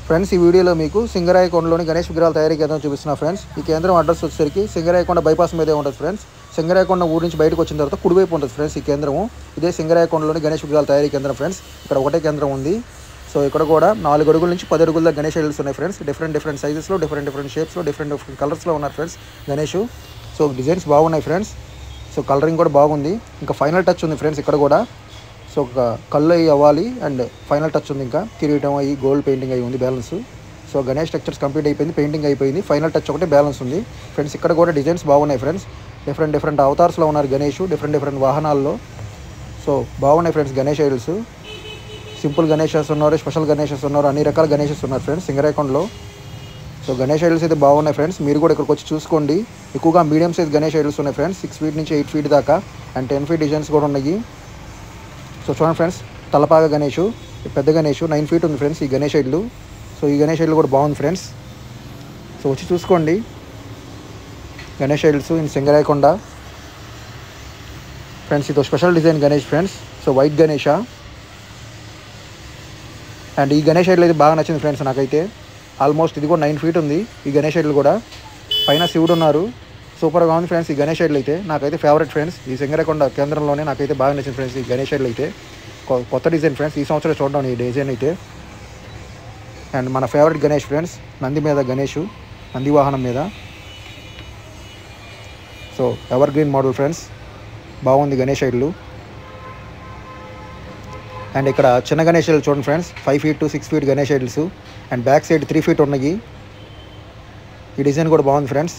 Friends ఈ వీడియోలో మీకు సింగరాయకొండలోని గణేష్ విగ్రహాల తయారీ కేంద్రం చూపిస్తున్నా ఫ్రెండ్స్. ఈ కేంద్రం అడ్రస్ వచ్చేసరికి సింగరాయకొండ బైపాస్ మీదే ఉంటుంది ఫ్రెండ్స్. సింగరాయకొండ ఊరు నుంచి బయటకు వచ్చిన తర్వాత కుడివైపు ఉంటుంది ఫ్రెండ్స్ ఈ కేంద్రము. ఇదే సింగరాయకొండలోని గణేష్ విగ్రహాల తయారీ కేంద్రం ఫ్రెండ్స్. ఇక్కడ ఒకటే కేంద్రం ఉంది. సో ఇక్కడ కూడా 4 అడుగుల నుంచి 10 అడుగుల గణేష్ ఐడల్స్ ఉన్నాయి ఫ్రెండ్స్. డిఫరెంట్ సైజెస్లో, డిఫరెంట్ షేప్స్లో, డిఫరెంట్ కలర్స్లో ఉన్నారు ఫ్రెండ్స్ గణేష్. సో డిజైన్స్ బాగున్నాయి ఫ్రెండ్స్. సో కలరింగ్ కూడా బాగుంది. ఇంకా ఫైనల్ టచ్ ఉంది ఫ్రెండ్స్ ఇక్కడ కూడా. సో ఒక కళ్ళు అవి అవ్వాలి అండ్ ఫైనల్ టచ్ ఉంది. ఇంకా కిరీటం అయ్యి గోల్డ్ పెయింటింగ్ అయ్యి ఉంది balance. So Ganesh structures complete అయిపోయింది, పెయింటింగ్ అయిపోయింది, ఫైనల్ టచ్ ఒకటే బ్యాలెన్స్ ఉంది ఫ్రెండ్స్. ఇక్కడ కూడా డిజైన్స్ బాగున్నాయి ఫ్రెండ్స్. డిఫరెంట్ అవతార్స్లో ఉన్నారు గణేష్, డిఫరెంట్ వాహనాల్లో. సో బాగున్నాయి friends Ganesh idols. Simple Ganeshes ఉన్నారు, స్పెషల్ గణేషెస్ ఉన్నారు, అన్ని రకాల గణేషెస్ ఉన్నారు ఫ్రెండ్స్ సింగరాయకొండలో. సో గణేష్ ఐడల్స్ అయితే బాగున్నాయి ఫ్రెండ్స్. మీరు కూడా ఇక్కడికి వచ్చి చూసుకోండి. ఎక్కువగా మీడియం సైజ్ గణేష్ ఐడల్స్ ఉన్నాయి ఫ్రెండ్స్. 6 feet నుంచి 8 feet దాకా అండ్ 10 feet డిజైన్స్ కూడా ఉన్నాయి. సో చూడండి ఫ్రెండ్స్, తలపాగా గణేష్, పెద్ద గణేష్ 9 feet ఉంది ఫ్రెండ్స్ ఈ గణేష్ ఐడల్. సో ఈ గణేష్ ఐడల్ కూడా బాగుంది ఫ్రెండ్స్. సో వచ్చి చూసుకోండి Ganesh idols in Singarayakonda friends. ఇది special design Ganesh friends. So white Ganesha and ఈ గణేష్ ఐడల్ అయితే బాగా నచ్చింది ఫ్రెండ్స్ నాకైతే. ఆల్మోస్ట్ ఇది కూడా 9 feet ఉంది ఈ గణేష్ ఐడల్ కూడా. పైన శివుడు ఉన్నారు, సూపర్గా ఉంది ఫ్రెండ్స్ ఈ గణేష్ ఐడల్ అయితే. నాకైతే ఫేవరెట్ ఫ్రెండ్స్ ఈ సింగరాయకొండ కేంద్రంలోనే నాకైతే బాగా నచ్చింది ఫ్రెండ్స్ ఈ గణేష్ ఐడల్ అయితే. కొత్త డిజైన్ ఫ్రెండ్స్, ఈ సంవత్సరం చూడడం ఈ డిజైన్ అయితే. అండ్ మన ఫేవరెట్ గణేష్ ఫ్రెండ్స్, నంది మీద గణేష్, నంది వాహనం మీద. So ever green model friends, బాగుంది గణేష్ ఐడల్. అండ్ ఇక్కడ చిన్న గణేష్ ఐడల్ చూడండి friends, 5 feet to 6 feet Ganesh idols. And back side 3 feet ఉన్నాయి. ఈ డిజైన్ కూడా బాగుంది ఫ్రెండ్స్.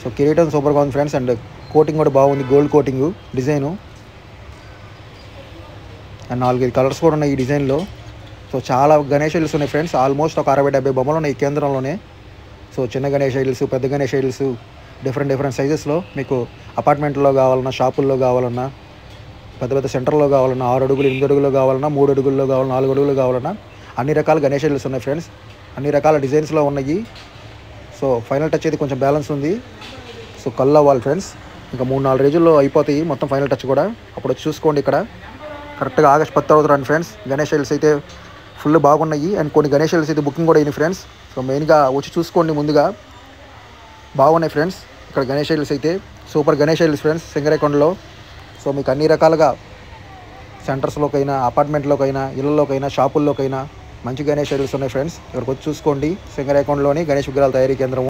సో కిరీటం సూపర్గా ఉంది ఫ్రెండ్స్. అండ్ కోటింగ్ కూడా బాగుంది, gold coating design. And 4-5 colours కూడా ఉన్నాయి ఈ డిజైన్లో. సో చాలా గణేష్ ఐడల్స్ ఉన్నాయి ఫ్రెండ్స్. ఆల్మోస్ట్ ఒక 60-70 బొమ్మలు ఉన్నాయి ఈ కేంద్రంలోనే. సో చిన్న గణేష్ ఐడల్స్, పెద్ద గణేష్ ఐడల్స్, డిఫరెంట్ సైజెస్లో మీకు అపార్ట్మెంట్లో కావాలన్నా, షాపుల్లో కావాలన్నా, పెద్ద సెంటర్లో కావాలన్నా, 6 అడుగులు, 8 అడుగుల్లో కావాలన్నా, 3 అడుగుల్లో కావాలన్నా, 4 అడుగుల్లో కావాలన్నా అన్ని రకాల గణేష్ ఐడల్స్ ఉన్నాయి ఫ్రెండ్స్. అన్ని రకాల డిజైన్స్లో ఉన్నాయి. సో ఫైనల్ టచ్ అయితే కొంచెం బ్యాలెన్స్ ఉంది. సో కళ్ళు అవ్వాలి ఫ్రెండ్స్. ఇంకా 3-4 రోజుల్లో అయిపోతాయి మొత్తం ఫైనల్ టచ్ కూడా. అప్పుడు వచ్చి చూసుకోండి. ఇక్కడ కరెక్ట్గా ఆగస్ట్ 10 అవుతుంది ఫ్రెండ్స్. గణేష్ ఐడల్స్ అయితే ఫుల్ బాగున్నాయి. అండ్ కొన్ని గణేష్ ఐడల్స్ అయితే బుకింగ్ కూడా అయినాయి ఫ్రెండ్స్. సో మెయిన్గా వచ్చి చూసుకోండి ముందుగా, బాగున్నాయి ఫ్రెండ్స్. ఇక్కడ గణేష్ ఐడల్స్ అయితే సూపర్ గణేష్ ఐడల్స్ ఫ్రెండ్స్ సింగరాయకొండలో. సో మీకు అన్ని రకాలుగా సెంటర్స్లోకైనా, అపార్ట్మెంట్లోకైనా, ఇళ్ళలోకైనా, షాపుల్లోకైనా మంచి గణేష్ ఐడల్స్ ఉన్నాయి ఫ్రెండ్స్. ఇక్కడికి వచ్చి చూసుకోండి సింగరాయకొండలోని గణేష్ విగ్రహాల తయారీ కేంద్రం.